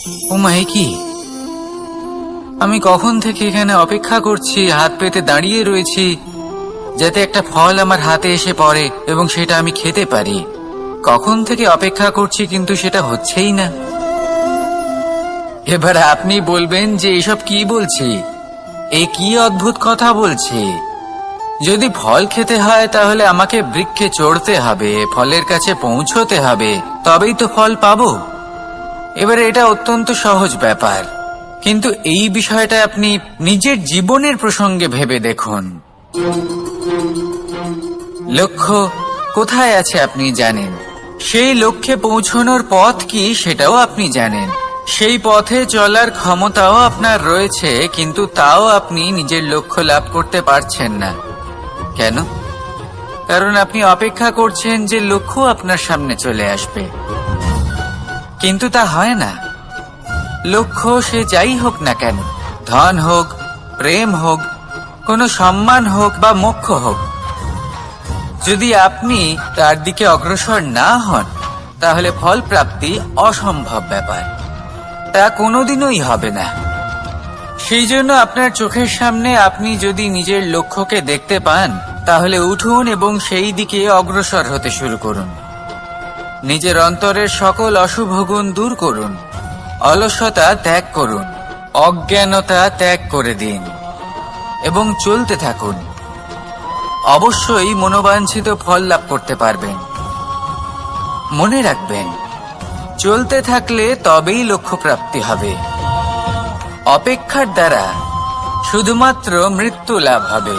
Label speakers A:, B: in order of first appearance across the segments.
A: ওমাই কি, আমি কখন থেকে এখানে অপেক্ষা করছি, হাত পেতে দাঁড়িয়ে রয়েছি যাতে একটা ফল আমার হাতে এসে পড়ে এবং সেটা আমি খেতে পারি। কখন থেকে অপেক্ষা করছি কিন্তু সেটা হচ্ছেই না। এবার আপনি বলবেন যে এসব কি বলছি, এ কি অদ্ভুত কথা বলছি। যদি ফল খেতে হয় তাহলে আমাকে বৃক্ষে চড়তে হবে, ফলের কাছে পৌঁছতে হবে, তবেই তো ফল পাবো। এবারে এটা অত্যন্ত সহজ ব্যাপার, কিন্তু এই বিষয়টা আপনি নিজের জীবনের প্রসঙ্গে ভেবে দেখুন। লক্ষ্য কোথায় আছে আপনি জানেন, সেই লক্ষ্যে পৌঁছানোর পথ কি সেটাও আপনি জানেন, সেই পথে চলার ক্ষমতাও আপনার রয়েছে, কিন্তু তাও আপনি নিজের লক্ষ্য লাভ করতে পারছেন না। কেন? কারণ আপনি অপেক্ষা করছেন যে লক্ষ্য আপনার সামনে চলে আসবে, কিন্তু তা হয় না। লক্ষ্য সে যাই হোক না কেন, ধন হোক, প্রেম হোক, কোনো সম্মান হোক বা মোক্ষ হোক, যদি আপনি তার দিকে অগ্রসর না হন তাহলে ফল প্রাপ্তি অসম্ভব ব্যাপার, তা কোনোদিনই হবে না। সেই জন্য আপনার চোখের সামনে আপনি যদি নিজের লক্ষ্যকে দেখতে পান তাহলে উঠুন এবং সেই দিকে অগ্রসর হতে শুরু করুন। নিজের অন্তরের সকল অশুভ গুণ দূর করুন, অলসতা ত্যাগ করুন, অজ্ঞানতা ত্যাগ করে দিন এবং চলতে থাকুন। অবশ্যই মনোবাঞ্ছিত ফল লাভ করতে পারবেন। মনে রাখবেন, চলতে থাকলে তবেই লক্ষ্য প্রাপ্তি হবে। অপেক্ষার দ্বারা শুধুমাত্র মৃত্যু লাভ হবে।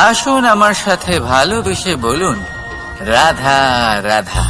A: আসুন আমার সাথে ভালোবেসে বলুন, রাধা রাধা।